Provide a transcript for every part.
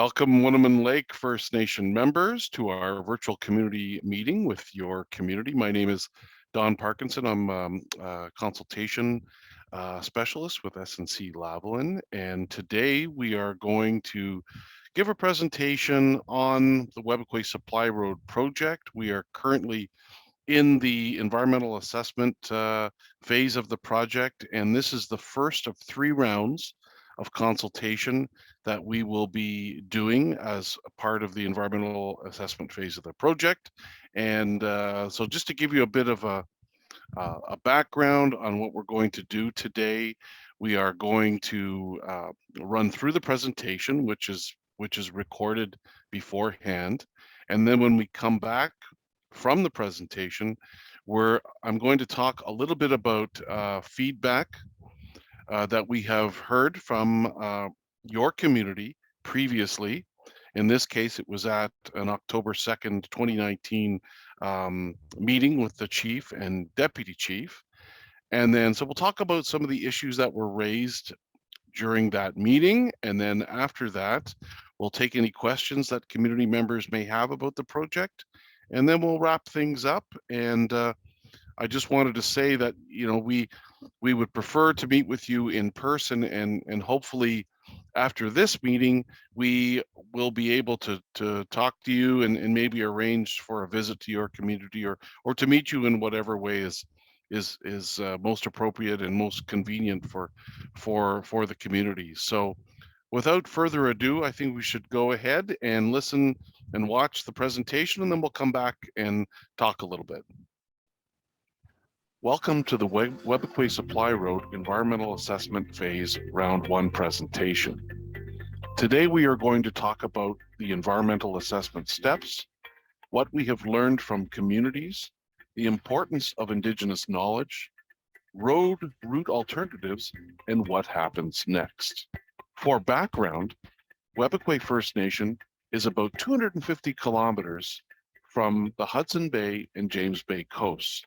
Welcome, Wunnumin Lake First Nation members, to our virtual community meeting with your community. My name is Don Parkinson. I'm a consultation specialist with SNC Lavalin, and today we are going to give a presentation on the Webequie Supply Road project. We are currently in the environmental assessment phase of the project, and this is the first of 3 rounds of consultation that we will be doing as a part of the environmental assessment phase of the project. And so just to give you a bit of a background on what we're going to do today, we are going to run through the presentation, which is recorded beforehand. And then when we come back from the presentation, I'm going to talk a little bit about feedback that we have heard from your community previously. In this case, it was at an October 2nd, 2019 meeting with the chief and deputy chief. And then, so we'll talk about some of the issues that were raised during that meeting. And then after that, we'll take any questions that community members may have about the project. And then we'll wrap things up. And I just wanted to say that, you know, we would prefer to meet with you in person, and hopefully after this meeting, we will be able to talk to you and maybe arrange for a visit to your community or to meet you in whatever way is most appropriate and most convenient for the community. So without further ado, I think we should go ahead and listen and watch the presentation, and then we'll come back and talk a little bit. Welcome to the Webequie Supply Road Environmental Assessment Phase Round 1 presentation. Today we are going to talk about the environmental assessment steps, what we have learned from communities, the importance of Indigenous knowledge, road route alternatives, and what happens next. For background, Webequie First Nation is about 250 kilometers from the Hudson Bay and James Bay coasts,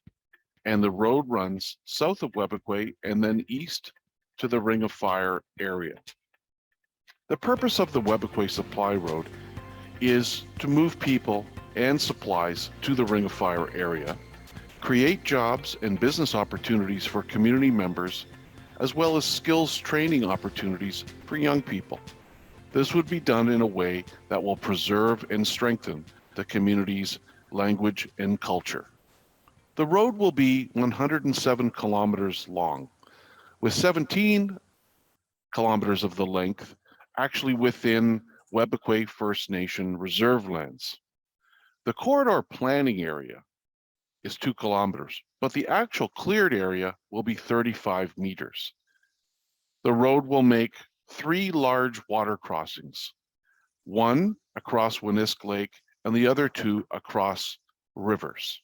and the road runs south of Webequie and then east to the Ring of Fire area. The purpose of the Webequie Supply Road is to move people and supplies to the Ring of Fire area, create jobs and business opportunities for community members, as well as skills training opportunities for young people. This would be done in a way that will preserve and strengthen the community's language and culture. The road will be 107 kilometers long, with 17 kilometers of the length actually within Webequie First Nation reserve lands. The corridor planning area is 2 kilometers, but the actual cleared area will be 35 meters. The road will make 3 large water crossings, one across Winisk Lake and the other 2 across rivers.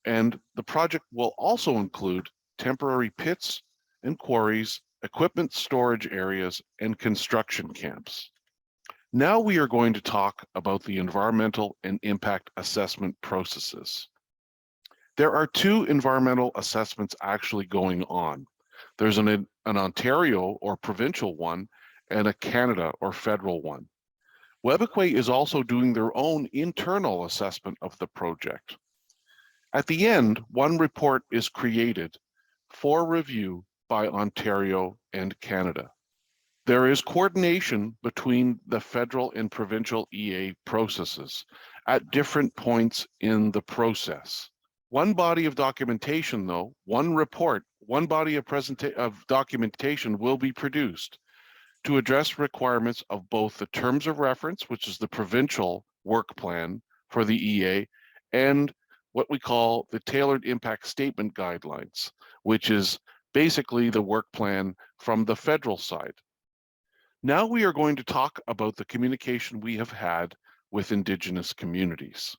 And the project will also include temporary pits and quarries, equipment storage areas, and construction camps. Now we are going to talk about the environmental and impact assessment processes. There are 2 environmental assessments actually going on. There's an Ontario or provincial one and a Canada or federal one. Webequie is also doing their own internal assessment of the project. At the end, one report is created for review by Ontario and Canada. There is coordination between the federal and provincial EA processes at different points in the process. One body of documentation, though, one report, one body of documentation will be produced to address requirements of both the terms of reference, which is the provincial work plan for the EA, and what we call the tailored impact statement guidelines, which is basically the work plan from the federal side. Now we are going to talk about the communication we have had with Indigenous communities.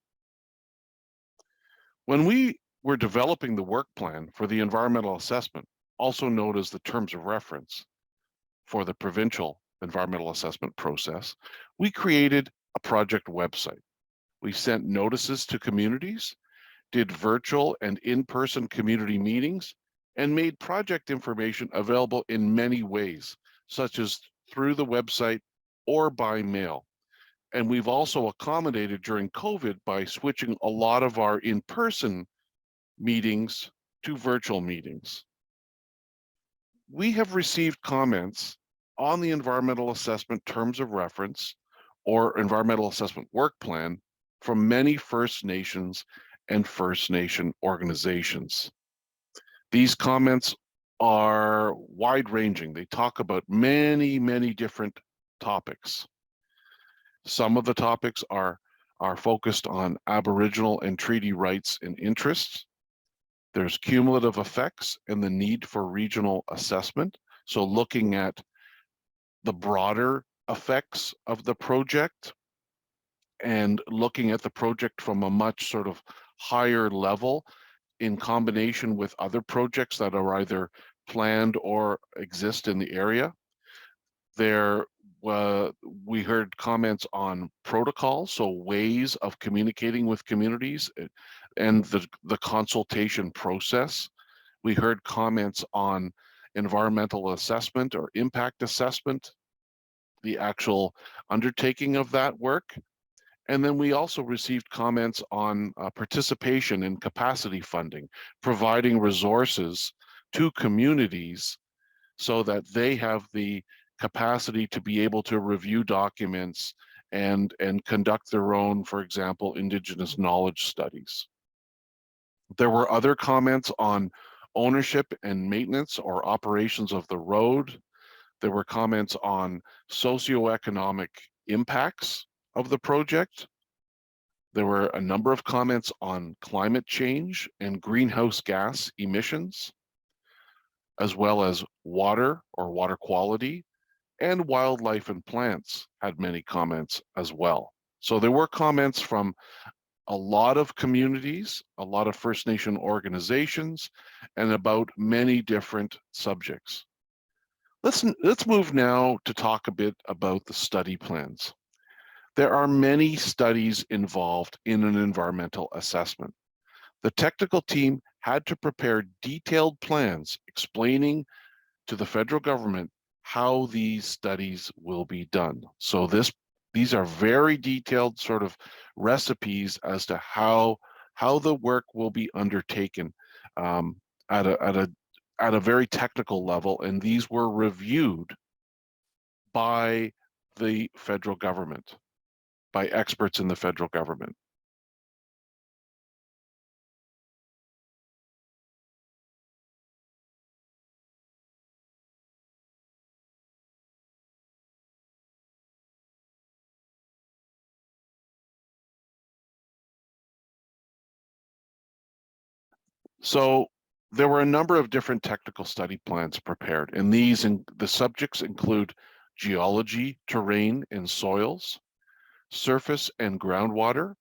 When we were developing the work plan for the environmental assessment, also known as the terms of reference for the provincial environmental assessment process, we created a project website. We sent notices to communities, did virtual and in-person community meetings, and made project information available in many ways, such as through the website or by mail. And we've also accommodated during COVID by switching a lot of our in-person meetings to virtual meetings. We have received comments on the environmental assessment terms of reference or environmental assessment work plan from many First Nations and First Nation organizations. These comments are wide-ranging. They talk about many, many different topics. Some of the topics are focused on Aboriginal and treaty rights and interests. There's cumulative effects and the need for regional assessment. So looking at the broader effects of the project and looking at the project from a much sort of higher level in combination with other projects that are either planned or exist in the area. We heard comments on protocols, so ways of communicating with communities and the consultation process. We heard comments on environmental assessment or impact assessment, the actual undertaking of that work. And then we also received comments on participation in capacity funding, providing resources to communities so that they have the capacity to be able to review documents and conduct their own, for example, Indigenous knowledge studies. There were other comments on ownership and maintenance or operations of the road. There were comments on socioeconomic impacts of the project. There were a number of comments on climate change and greenhouse gas emissions, as well as water or water quality, and wildlife and plants had many comments as well. So there were comments from a lot of communities, a lot of First Nation organizations, and about many different subjects. Let's move now to talk a bit about the study plans. There are many studies involved in an environmental assessment. The technical team had to prepare detailed plans explaining to the federal government how these studies will be done. So these are very detailed sort of recipes as to how the work will be undertaken at a very technical level, and these were reviewed by the federal government, by experts in the federal government. So there were a number of different technical study plans prepared, and the subjects include geology, terrain and soils, surface and groundwater,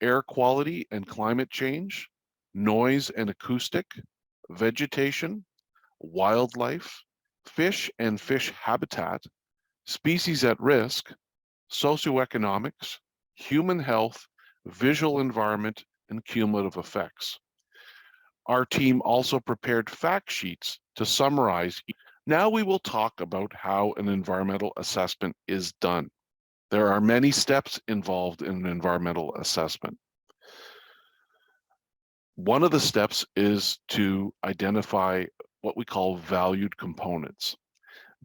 air quality and climate change, noise and acoustic, vegetation, wildlife, fish and fish habitat, species at risk, socioeconomics, human health, visual environment, and cumulative effects. Our team also prepared fact sheets to summarize. Now we will talk about how an environmental assessment is done. There are many steps involved in an environmental assessment. One of the steps is to identify what we call valued components.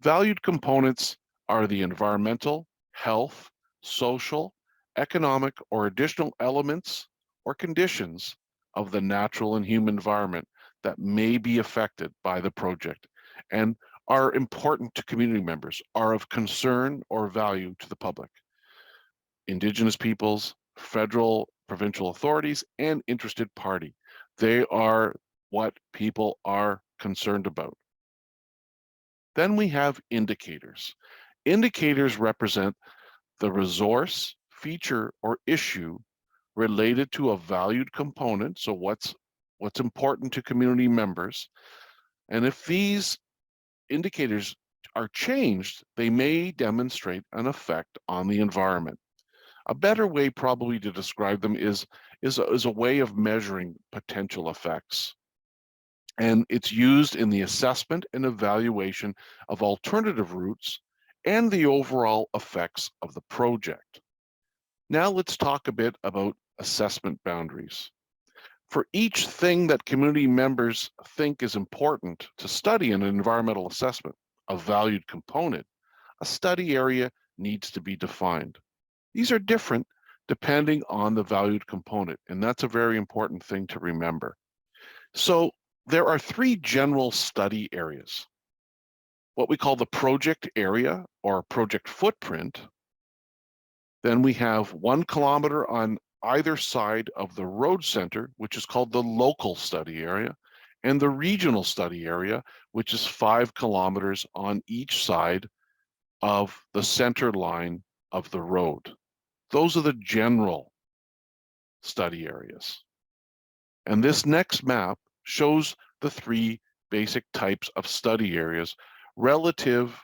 Valued components are the environmental, health, social, economic, or additional elements or conditions of the natural and human environment that may be affected by the project and are important to community members, are of concern or value to the public, Indigenous peoples, federal, provincial authorities, and interested party. They are what people are concerned about. Then we have indicators. Indicators represent the resource, feature, or issue related to a valued component, so what's important to community members. And if these indicators are changed, they may demonstrate an effect on the environment. A better way probably to describe them is a way of measuring potential effects. And it's used in the assessment and evaluation of alternative routes and the overall effects of the project. Now let's talk a bit about assessment boundaries. For each thing that community members think is important to study in an environmental assessment, a valued component, a study area needs to be defined. These are different depending on the valued component, and that's a very important thing to remember. So there are three general study areas. What we call the project area or project footprint. Then we have 1 kilometer on either side of the road center, which is called the local study area, and the regional study area, which is 5 kilometers on each side of the center line of the road. Those are the general study areas. And this next map shows the three basic types of study areas relative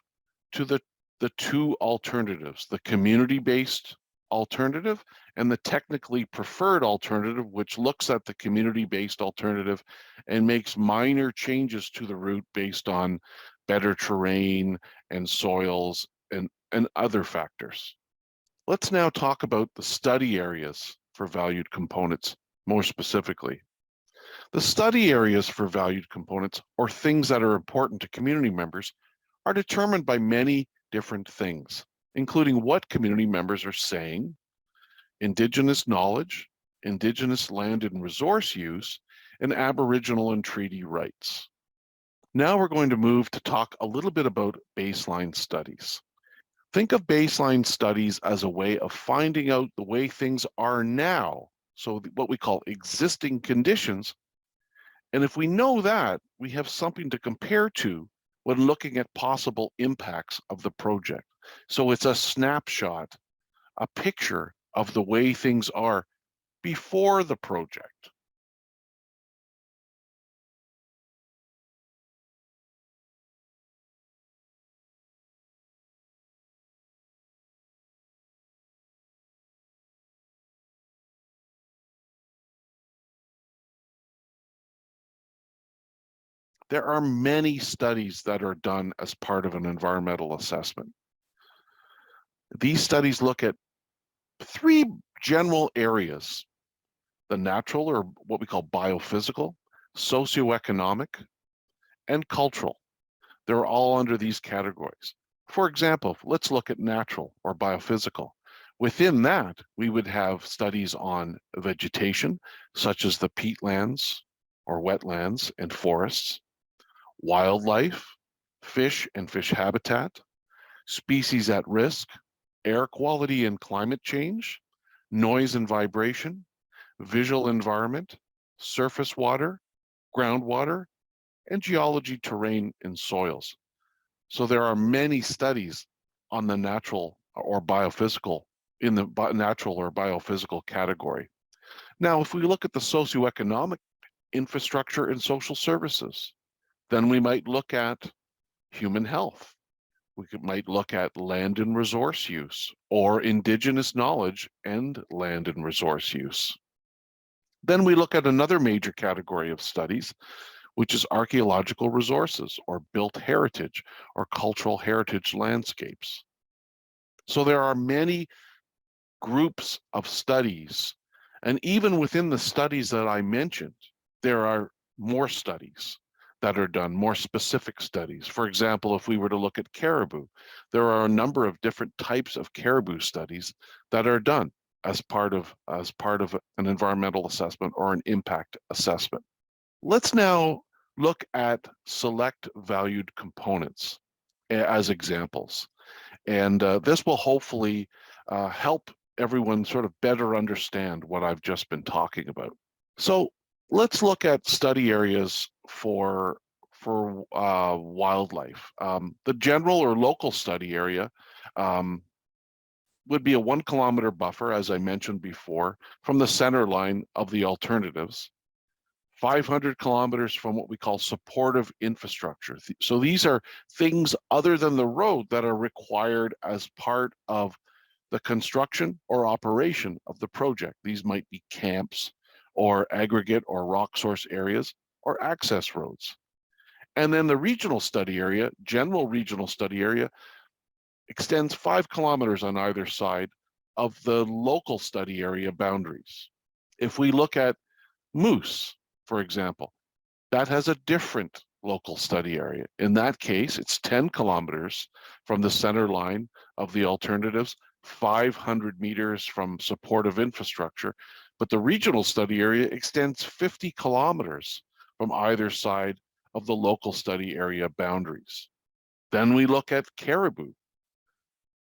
to the two alternatives, the community-based alternative and the technically preferred alternative, which looks at the community-based alternative and makes minor changes to the route based on better terrain and soils and other factors. Let's now talk about the study areas for valued components more specifically. The study areas for valued components, or things that are important to community members, are determined by many different things, including what community members are saying, Indigenous knowledge, Indigenous land and resource use, and Aboriginal and treaty rights. Now we're going to move to talk a little bit about baseline studies. Think of baseline studies as a way of finding out the way things are now, so what we call existing conditions. And if we know that, we have something to compare to when looking at possible impacts of the project. So it's a snapshot, a picture of the way things are before the project. There are many studies that are done as part of an environmental assessment. These studies look at three general areas: the natural, or what we call biophysical, socioeconomic, and cultural. They're all under these categories. For example, let's look at natural or biophysical. Within that, we would have studies on vegetation, such as the peatlands or wetlands and forests, wildlife, fish and fish habitat, species at risk, air quality and climate change, noise and vibration, visual environment, surface water, groundwater, and geology, terrain, and soils. So there are many studies on the natural or biophysical in the natural or biophysical category. Now, if we look at the socioeconomic infrastructure and social services, then we might look at human health. We might look at land and resource use, or Indigenous knowledge and land and resource use. Then we look at another major category of studies, which is archaeological resources or built heritage or cultural heritage landscapes. So there are many groups of studies, and even within the studies that I mentioned, there are more studies that are done, more specific studies. For example, if we were to look at caribou, there are a number of different types of caribou studies that are done as part of an environmental assessment or an impact assessment. Let's now look at select valued components as examples. And this will hopefully help everyone sort of better understand what I've just been talking about. So let's look at study areas for wildlife. The general or local study area would be a 1 kilometer buffer, as I mentioned before, from the center line of the alternatives, 500 kilometers from what we call supportive infrastructure. So these are things other than the road that are required as part of the construction or operation of the project. These might be camps or aggregate or rock source areas or access roads. And then the regional study area, general regional study area, extends 5 kilometers on either side of the local study area boundaries. If we look at moose, for example, that has a different local study area. In that case, it's 10 kilometers from the center line of the alternatives, 500 meters from supportive infrastructure, but the regional study area extends 50 kilometers from either side of the local study area boundaries. Then we look at caribou.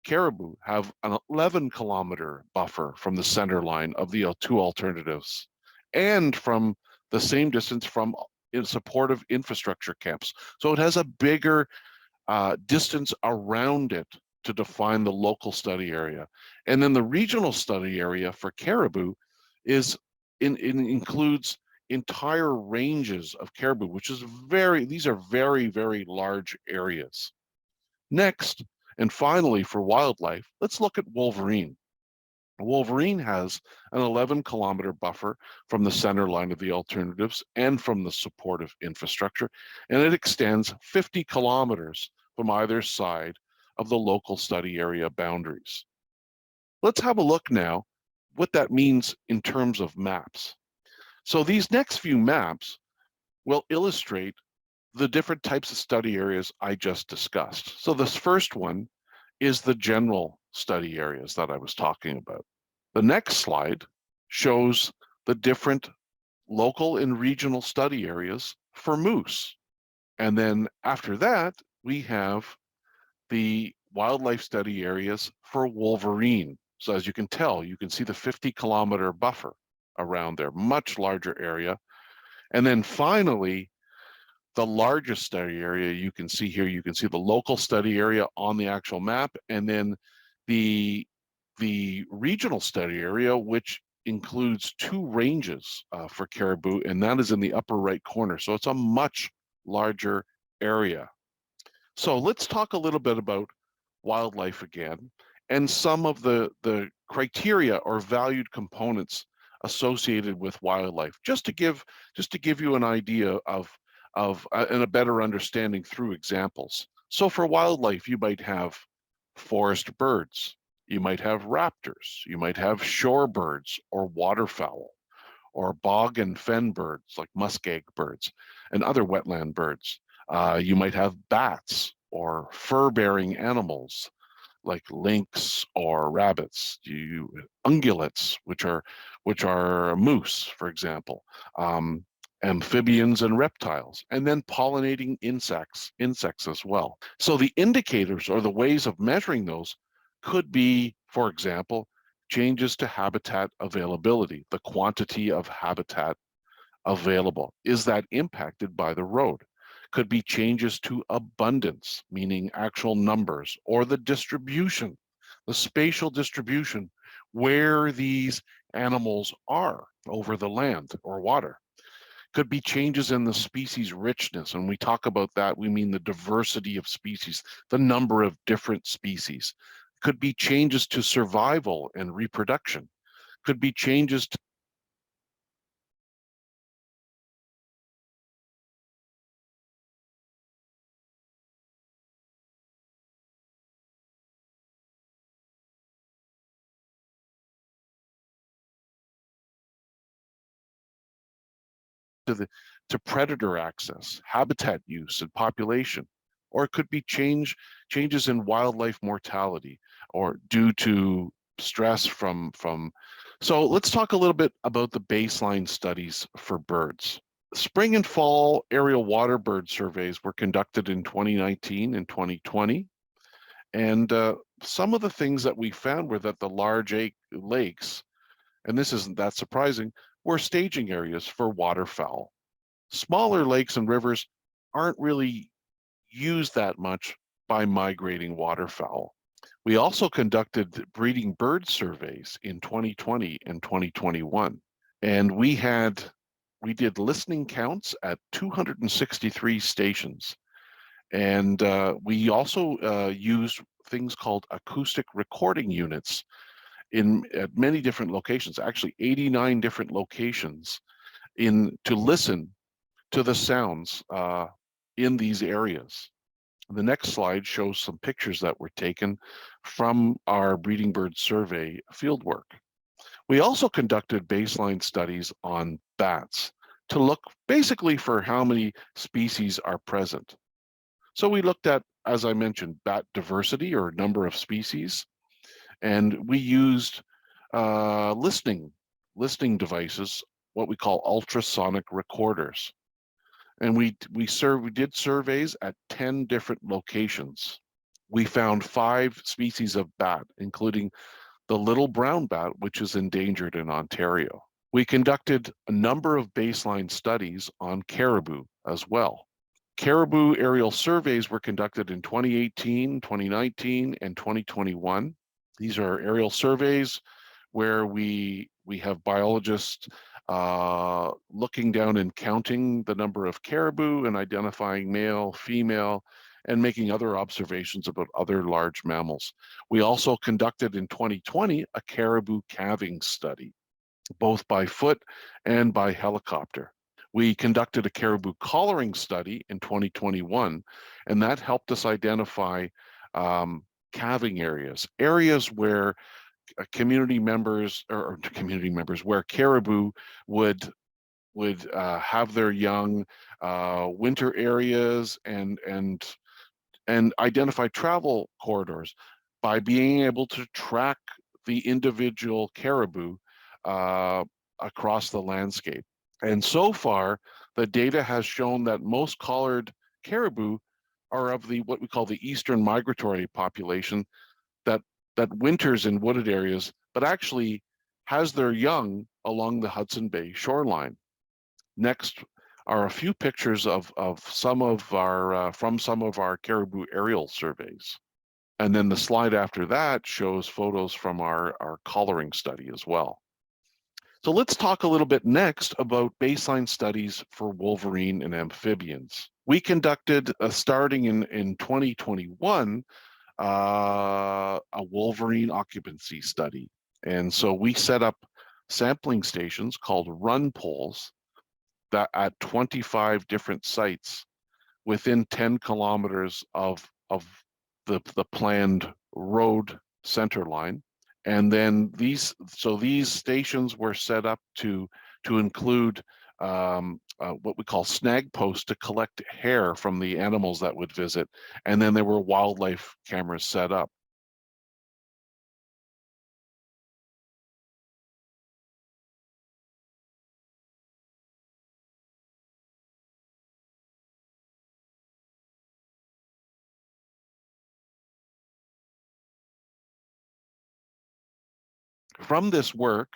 Caribou have an 11-kilometer buffer from the center line of the two alternatives and from the same distance from in supportive infrastructure camps. So it has a bigger distance around it to define the local study area. And then the regional study area for caribou includes entire ranges of caribou, which is these are very, very large areas. Next, and finally for wildlife, let's look at wolverine. Wolverine has an 11-kilometer buffer from the center line of the alternatives and from the supportive infrastructure, and it extends 50 kilometers from either side of the local study area boundaries. Let's have a look now what that means in terms of maps. So these next few maps will illustrate the different types of study areas I just discussed. So this first one is the general study areas that I was talking about. The next slide shows the different local and regional study areas for moose. And then after that, we have the wildlife study areas for wolverine. So as you can tell, you can see the 50-kilometer buffer around there, much larger area. And then finally, the largest study area you can see here, you can see the local study area on the actual map, and then the regional study area, which includes 2 ranges for caribou, and that is in the upper right corner. So it's a much larger area. So let's talk a little bit about wildlife again and some of the criteria or valued components associated with wildlife, just to give you an idea of and a better understanding through examples. So for wildlife, you might have forest birds, you might have raptors, you might have shorebirds or waterfowl, or bog and fen birds like muskeg birds and other wetland birds. You might have bats or fur-bearing animals like lynx or rabbits, ungulates, which are moose, for example, amphibians and reptiles, and then pollinating insects as well. So the indicators or the ways of measuring those could be, for example, changes to habitat availability, the quantity of habitat available. Is that impacted by the road? Could be changes to abundance, meaning actual numbers, or the distribution, the spatial distribution, where these animals are over the land or water. Could be changes in the species richness. And when we talk about that, we mean the diversity of species, the number of different species. Could be changes to survival and reproduction. Could be changes to predator access, habitat use, and population. Or it could be changes in wildlife mortality or due to stress from. So let's talk a little bit about the baseline studies for birds. Spring and fall aerial water bird surveys were conducted in 2019 and 2020. And some of the things that we found were that the large lakes, and this isn't that surprising, were staging areas for waterfowl. Smaller lakes and rivers aren't really used that much by migrating waterfowl. We also conducted breeding bird surveys in 2020 and 2021. And we did listening counts at 263 stations. And we also used things called acoustic recording units at many different locations, actually 89 different locations to listen to the sounds in these areas. The next slide shows some pictures that were taken from our breeding bird survey fieldwork. We also conducted baseline studies on bats to look basically for how many species are present. So we looked at, as I mentioned, bat diversity or number of species, and we used listening devices, what we call ultrasonic recorders. And we did surveys at 10 different locations. We found 5 species of bat, including the little brown bat, which is endangered in Ontario. We conducted a number of baseline studies on caribou as well. Caribou aerial surveys were conducted in 2018, 2019, and 2021. These are aerial surveys where we have biologists looking down and counting the number of caribou and identifying male, female, and making other observations about other large mammals. We also conducted in 2020 a caribou calving study, both by foot and by helicopter. We conducted a caribou collaring study in 2021, and that helped us identify calving areas where community members where caribou would have their young, winter areas, and identify travel corridors by being able to track the individual caribou across the landscape. And so far, the data has shown that most collared caribou are of what we call the eastern migratory population that winters in wooded areas, but actually has their young along the Hudson Bay shoreline. Next are a few pictures of some of our from some of our caribou aerial surveys. And then the slide after that shows photos from our collaring study as well. So let's talk a little bit next about baseline studies for wolverine and amphibians. We conducted, starting in 2021, a wolverine occupancy study. And so we set up sampling stations called run poles that at 25 different sites within 10 kilometers of the planned road center line. And then these stations were set up to include what we call snag posts to collect hair from the animals that would visit. And then there were wildlife cameras set up. From this work,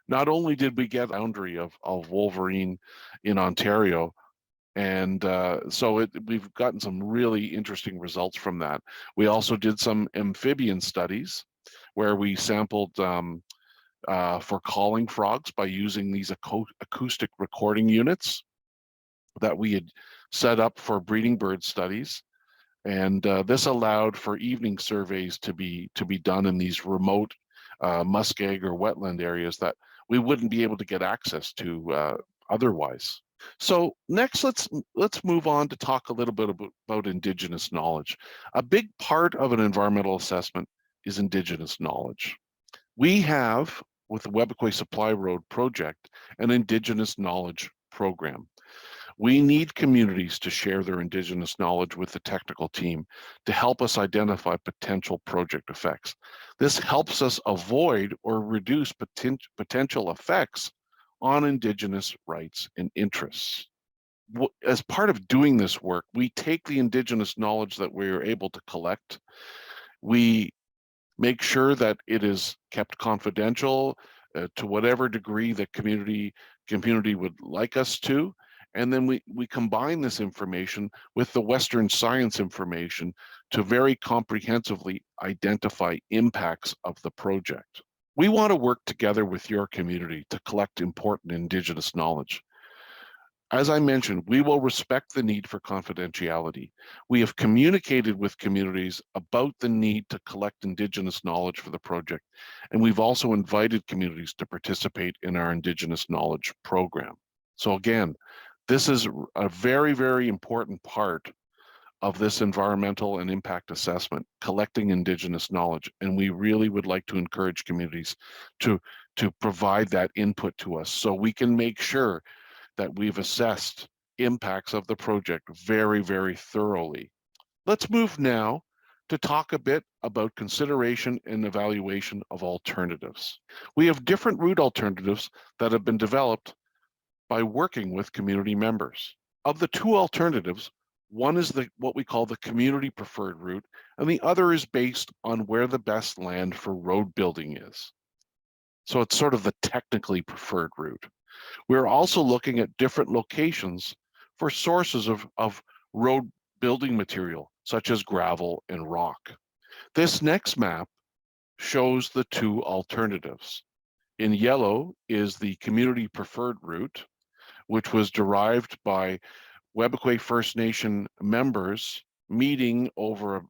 not only did we get a boundary of wolverine in Ontario, and we've gotten some really interesting results from that. We also did some amphibian studies where we sampled for calling frogs by using these acoustic recording units that we had set up for breeding bird studies. And this allowed for evening surveys to be done in these remote muskeg or wetland areas that we wouldn't be able to get access to otherwise. So next, let's move on to talk a little bit about Indigenous knowledge. A big part of an environmental assessment is Indigenous knowledge. We have, with the Webequie Supply Road project, an Indigenous knowledge program. We need communities to share their Indigenous knowledge with the technical team to help us identify potential project effects. This helps us avoid or reduce potential effects on Indigenous rights and interests. As part of doing this work, we take the Indigenous knowledge that we are able to collect. We make sure that it is kept confidential to whatever degree the community would like us to. And then we combine this information with the Western science information to very comprehensively identify impacts of the project. We want to work together with your community to collect important Indigenous knowledge. As I mentioned, we will respect the need for confidentiality. We have communicated with communities about the need to collect Indigenous knowledge for the project, and we've also invited communities to participate in our Indigenous knowledge program. So again, this is a very, very important part of this environmental and impact assessment, collecting Indigenous knowledge. And we really would like to encourage communities to provide that input to us so we can make sure that we've assessed impacts of the project very, very thoroughly. Let's move now to talk a bit about consideration and evaluation of alternatives. We have different route alternatives that have been developed by working with community members. Of the two alternatives, one is what we call the community preferred route, and the other is based on where the best land for road building is. So it's sort of the technically preferred route. We're also looking at different locations for sources of road building material, such as gravel and rock. This next map shows the two alternatives. In yellow is the community preferred route, which was derived by Webequie First Nation members meeting over a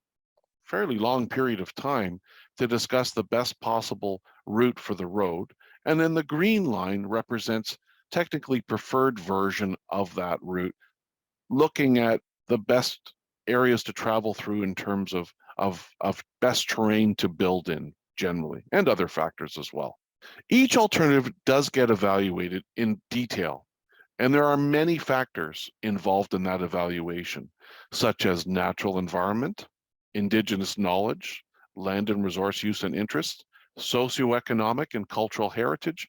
fairly long period of time to discuss the best possible route for the road. And then the green line represents technically preferred version of that route, looking at the best areas to travel through in terms of best terrain to build in generally, and other factors as well. Each alternative does get evaluated in detail, and there are many factors involved in that evaluation, such as natural environment, Indigenous knowledge, land and resource use and interest, socioeconomic and cultural heritage,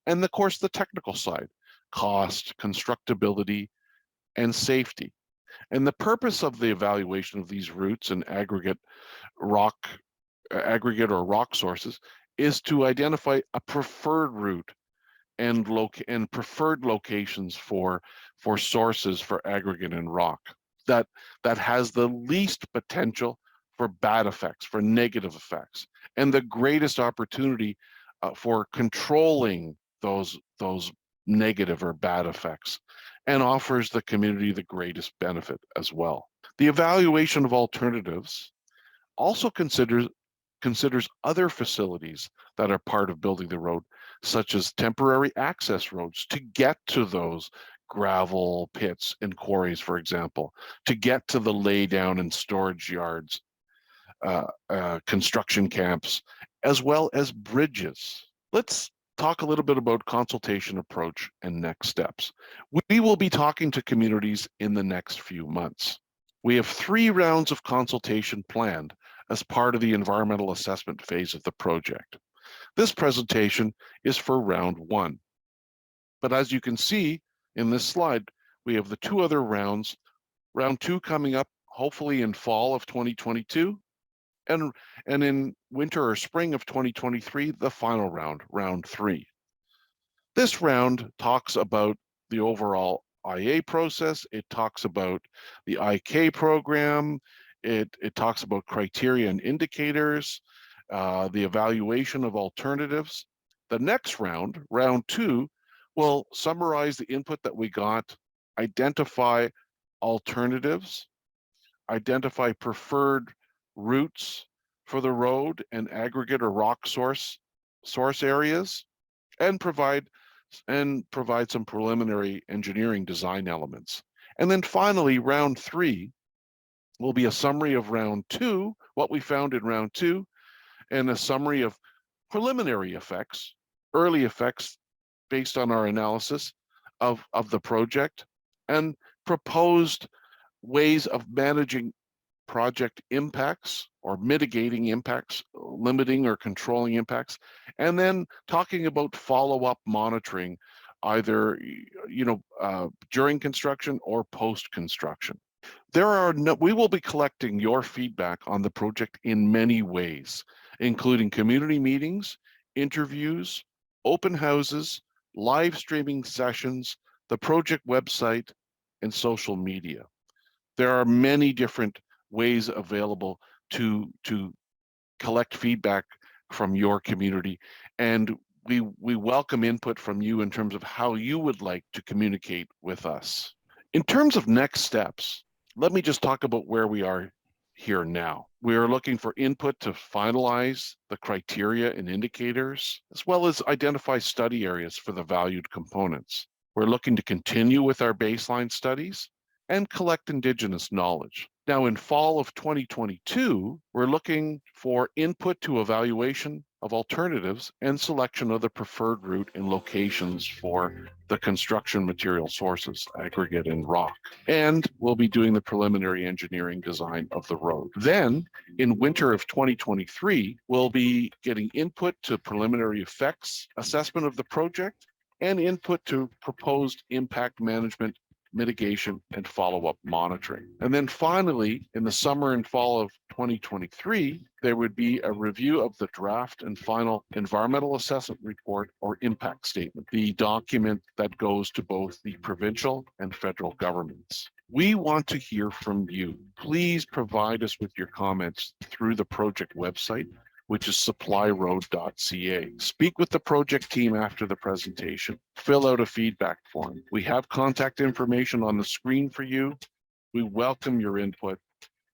and of course the technical side, cost, constructability, and safety. And the purpose of the evaluation of these routes and aggregate or rock sources is to identify a preferred route and preferred locations for sources for aggregate and rock that has the least potential for bad effects, for negative effects, and the greatest opportunity for controlling those negative or bad effects, and offers the community the greatest benefit as well. The evaluation of alternatives also considers other facilities that are part of building the road, such as temporary access roads to get to those gravel pits and quarries, for example, to get to the laydown and storage yards, construction camps, as well as bridges. Let's talk a little bit about consultation approach and next steps. We will be talking to communities in the next few months. We have 3 rounds of consultation planned as part of the environmental assessment phase of the project. This presentation is for round 1. But as you can see in this slide, we have the 2 other rounds, round 2 coming up hopefully in fall of 2022, and in winter or spring of 2023, the final round, round 3. This round talks about the overall IA process. It talks about the IK program. It talks about criteria and indicators, the evaluation of alternatives. The next round, round 2, will summarize the input that we got, identify alternatives, identify preferred routes for the road and aggregate or rock source areas, and provide some preliminary engineering design elements. And then finally, round 3 will be a summary of round 2, what we found in round 2, and a summary of preliminary effects, early effects based on our analysis of the project, and proposed ways of managing project impacts or mitigating impacts, limiting or controlling impacts, and then talking about follow-up monitoring, either during construction or post-construction. We will be collecting your feedback on the project in many ways, including community meetings, interviews, open houses, live streaming sessions, the project website, and social media. There are many different ways available to collect feedback from your community, and we welcome input from you in terms of how you would like to communicate with us. In terms of next steps, let me just talk about where we are here now. We are looking for input to finalize the criteria and indicators, as well as identify study areas for the valued components. We're looking to continue with our baseline studies and collect Indigenous knowledge. Now, in fall of 2022, we're looking for input to evaluation of alternatives and selection of the preferred route and locations for the construction material sources, aggregate and rock. And we'll be doing the preliminary engineering design of the road. Then, in winter of 2023, we'll be getting input to preliminary effects assessment of the project and input to proposed impact management, mitigation, and follow-up monitoring. And then finally, in the summer and fall of 2023, there would be a review of the draft and final environmental assessment report or impact statement, the document that goes to both the provincial and federal governments. We want to hear from you. Please provide us with your comments through the project website, which is supplyroad.ca. Speak with the project team after the presentation. Fill out a feedback form. We have contact information on the screen for you. We welcome your input.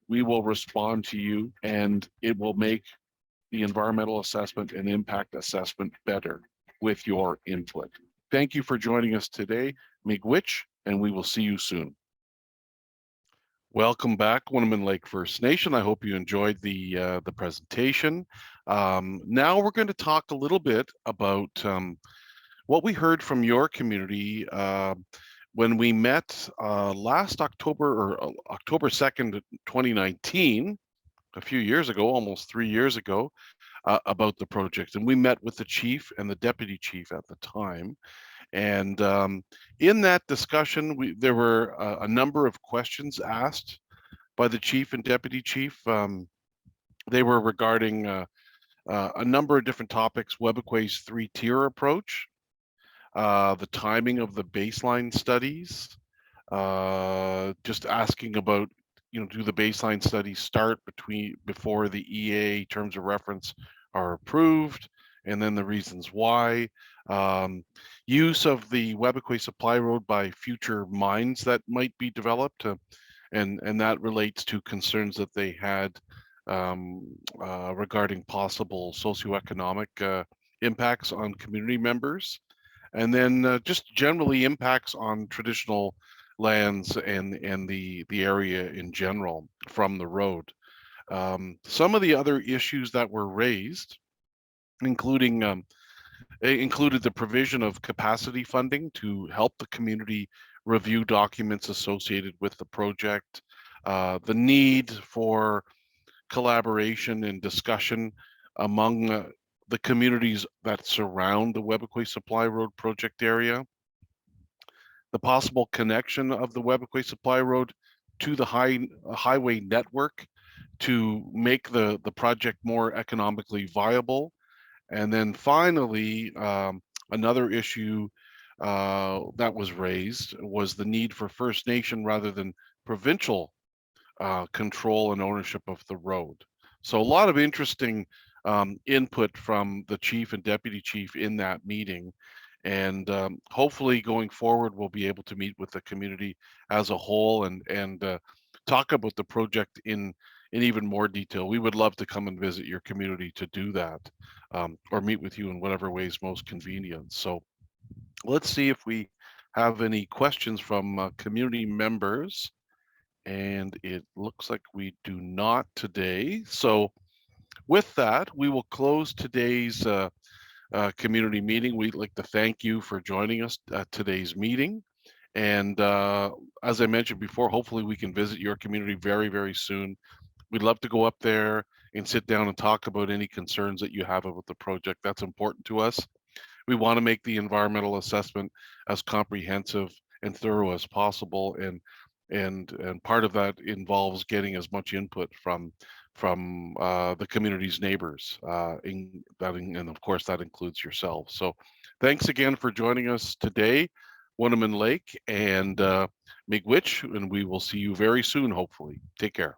We will respond to you, and it will make the environmental assessment and impact assessment better with your input. Thank you for joining us today. Miigwech, and we will see you soon. Welcome back, Wunnumin Lake First Nation. I hope you enjoyed the presentation. Now we're going to talk a little bit about what we heard from your community when we met last October, or October 2nd, 2019, a few years ago, almost 3 years ago, about the project. And we met with the chief and the deputy chief at the time. And in that discussion, there were a number of questions asked by the chief and deputy chief. They were regarding a number of different topics: Webequie's three-tier approach, the timing of the baseline studies, just asking about, do the baseline studies start before the EA terms of reference are approved, and then the reasons why. Use of the Webequie supply road by future mines that might be developed, and that relates to concerns that they had regarding possible socioeconomic impacts on community members, and then just generally impacts on traditional lands and the area in general from the road. Some of the other issues that were raised, included the provision of capacity funding to help the community review documents associated with the project, the need for collaboration and discussion among the communities that surround the Webequie Supply Road project area, the possible connection of the Webequie Supply Road to the highway network to make the project more economically viable. And then finally, another issue that was raised was the need for First Nation rather than provincial control and ownership of the road. So a lot of interesting input from the chief and deputy chief in that meeting. And hopefully going forward, we'll be able to meet with the community as a whole and talk about the project in even more detail. We would love to come and visit your community to do that, or meet with you in whatever way is most convenient. So let's see if we have any questions from community members. And it looks like we do not today. So with that, we will close today's community meeting. We'd like to thank you for joining us at today's meeting. And as I mentioned before, hopefully we can visit your community very, very soon. We'd love to go up there and sit down and talk about any concerns that you have about the project. That's important to us. We want to make the environmental assessment as comprehensive and thorough as possible, and part of that involves getting as much input from the community's neighbors, and of course that includes yourself. So thanks again for joining us today, Wunnumin Lake, and Miigwech, and we will see you very soon, hopefully. Take care.